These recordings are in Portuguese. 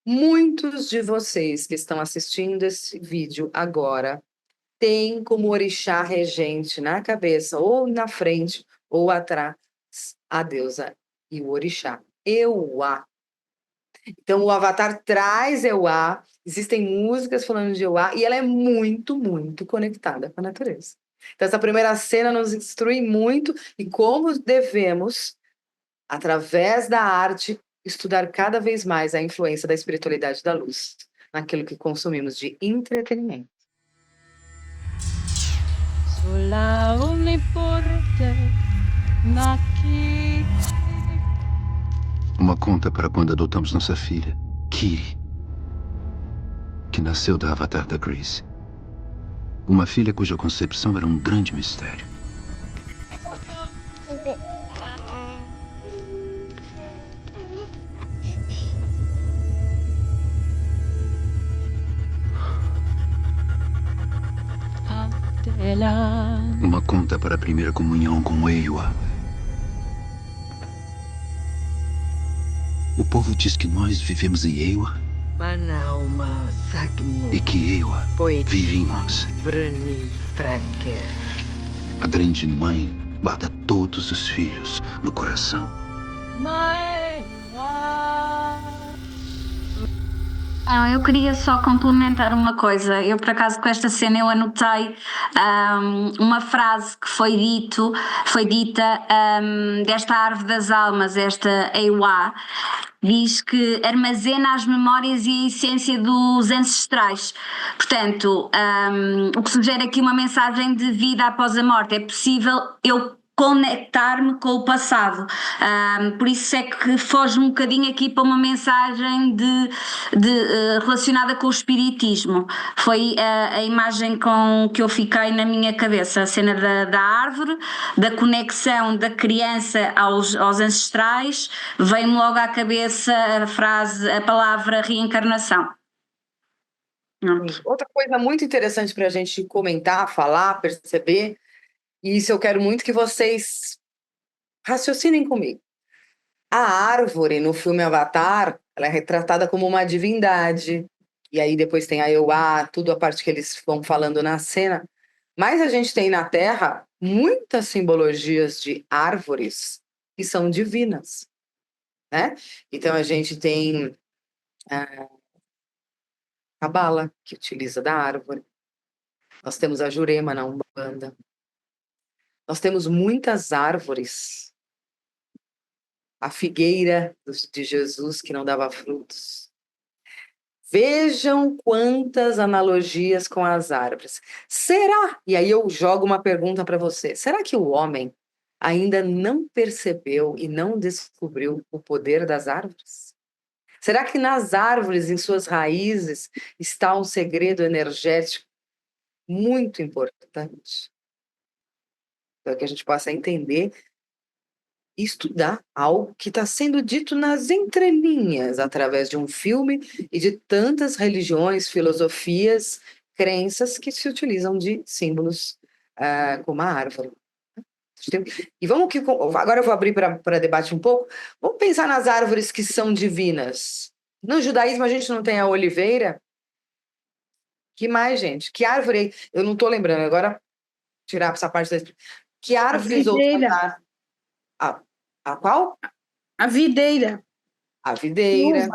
Muitos de vocês que estão assistindo esse vídeo agora têm como orixá regente na cabeça, ou na frente, ou atrás, a deusa e o orixá. Euá. Então, o Avatar traz Euá, existem músicas falando de Euá, e ela é muito, muito conectada com a natureza. Então, essa primeira cena nos instrui muito e como devemos, através da arte, estudar cada vez mais a influência da espiritualidade da luz naquilo que consumimos de entretenimento. Sulla ogni porta aqui. Uma conta para quando adotamos nossa filha, Kiri, que nasceu da Avatar da Grace. Uma filha cuja concepção era um grande mistério. Uma conta para a primeira comunhão com Eywa. O povo diz que nós vivemos em Eywa e que Eywa vive em nós. A grande mãe guarda todos os filhos no coração. Eu queria só complementar uma coisa. Eu, por acaso, com esta cena eu anotei uma frase que foi dita desta árvore das almas, esta Eiwa, diz que armazena as memórias e a essência dos ancestrais. Portanto, o que sugere aqui uma mensagem de vida após a morte. É possível eu conectar-me com o passado. Por isso é que foge um bocadinho aqui para uma mensagem relacionada com o espiritismo. Foi a imagem com que eu fiquei na minha cabeça, a cena da árvore, da conexão da criança aos ancestrais. Veio-me logo à cabeça a palavra reencarnação. Outra coisa muito interessante para a gente comentar, falar, perceber, e isso eu quero muito que vocês raciocinem comigo. A árvore no filme Avatar, ela é retratada como uma divindade, e aí depois tem a Euá, tudo a parte que eles vão falando na cena. Mas a gente tem na Terra muitas simbologias de árvores que são divinas, né? Então a gente tem a Cabala, que utiliza da árvore. Nós temos a Jurema na Umbanda. Nós temos muitas árvores. A figueira de Jesus que não dava frutos. Vejam quantas analogias com as árvores. Será? E aí eu jogo uma pergunta para você. Será que o homem ainda não percebeu e não descobriu o poder das árvores? Será que nas árvores, em suas raízes, está um segredo energético muito importante? Para que a gente possa entender e estudar algo que está sendo dito nas entrelinhas, através de um filme e de tantas religiões, filosofias, crenças que se utilizam de símbolos como a árvore. E vamos que agora eu vou abrir para debate um pouco. Vamos pensar nas árvores que são divinas. No judaísmo a gente não tem a oliveira. Que mais, gente? Que árvore? Eu não estou lembrando agora. Tirar essa parte da. Que árvores outras? A qual? A videira. A videira.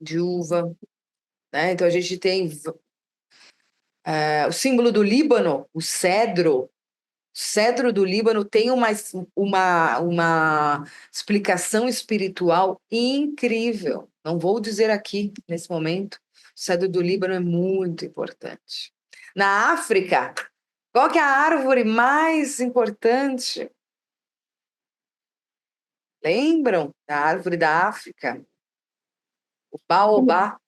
De uva. Né? Então a gente tem o símbolo do Líbano, o cedro. O cedro do Líbano tem uma explicação espiritual incrível. Não vou dizer aqui, nesse momento. O cedro do Líbano é muito importante. Na África, qual que é a árvore mais importante? Lembram da árvore da África? O baobá.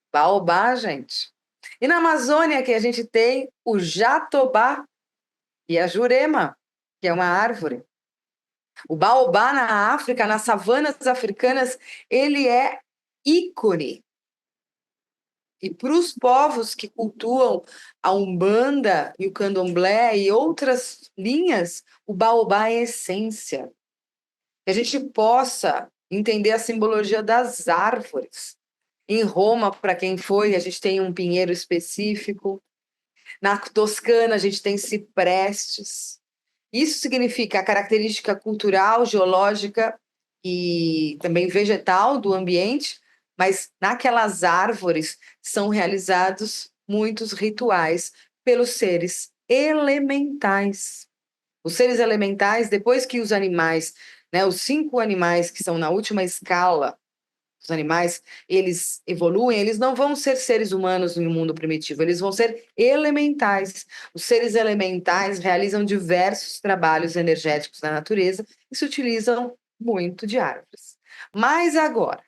Baobá, gente. E na Amazônia, que a gente tem o jatobá e a jurema, que é uma árvore. O baobá na África, nas savanas africanas, ele é ícone. E para os povos que cultuam a Umbanda e o Candomblé e outras linhas, o baobá é essência. Que a gente possa entender a simbologia das árvores. Em Roma, para quem foi, a gente tem um pinheiro específico. Na Toscana, a gente tem ciprestes. Isso significa a característica cultural, geológica e também vegetal do ambiente, mas naquelas árvores são realizados muitos rituais pelos seres elementais. Os seres elementais, depois que os animais, né, os 5 animais que são na última escala, os animais, eles evoluem, eles não vão ser seres humanos no mundo primitivo, eles vão ser elementais. Os seres elementais realizam diversos trabalhos energéticos na natureza e se utilizam muito de árvores. Mas agora,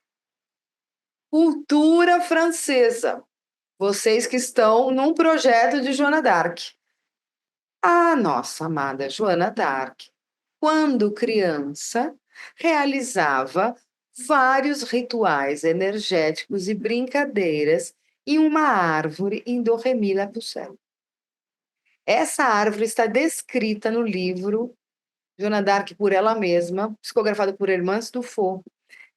cultura francesa. Vocês que estão num projeto de Joana d'Arc. A nossa amada Joana d'Arc, quando criança, realizava vários rituais energéticos e brincadeiras em uma árvore em Doremi-la-Pucelle. Essa árvore está descrita no livro Joana d'Arc por ela mesma, psicografado por Hermance Dufour.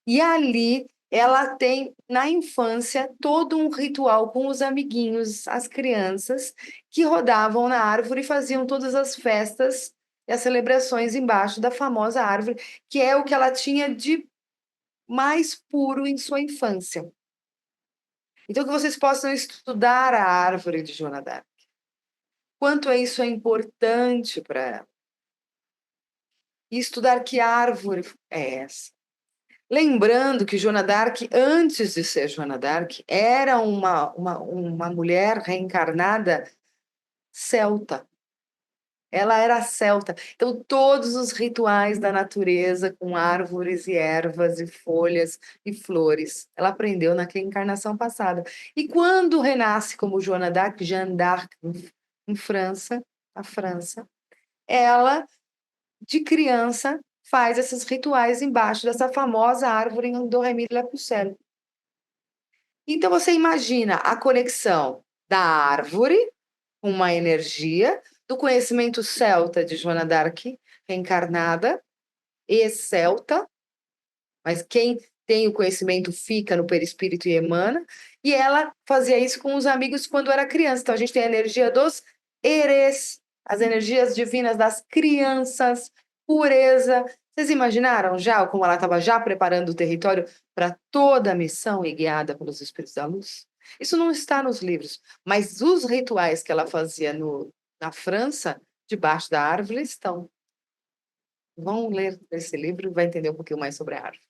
E ali ela tem, na infância, todo um ritual com os amiguinhos, as crianças, que rodavam na árvore e faziam todas as festas e as celebrações embaixo da famosa árvore, que é o que ela tinha de mais puro em sua infância. Então, que vocês possam estudar a árvore de Joana d'Arc. Quanto isso é importante para ela. E estudar que árvore é essa. Lembrando que Joana d'Arc, antes de ser Joana d'Arc, era uma mulher reencarnada celta. Ela era celta. Então, todos os rituais da natureza, com árvores e ervas e folhas e flores, ela aprendeu naquela encarnação passada. E quando renasce como Joana d'Arc, Jeanne d'Arc, em França, a França, ela, de criança, faz esses rituais embaixo dessa famosa árvore em Doremi-la-Pucelle. Então, você imagina a conexão da árvore, uma energia, do conhecimento celta de Joana d'Arc, reencarnada e celta, mas quem tem o conhecimento fica no perispírito e emana, e ela fazia isso com os amigos quando era criança. Então, a gente tem a energia dos eres, as energias divinas das crianças, pureza. Vocês imaginaram já como ela estava já preparando o território para toda a missão e guiada pelos espíritos da luz? Isso não está nos livros, mas os rituais que ela fazia na França, debaixo da árvore, estão. Vão ler esse livro e vai entender um pouquinho mais sobre a árvore.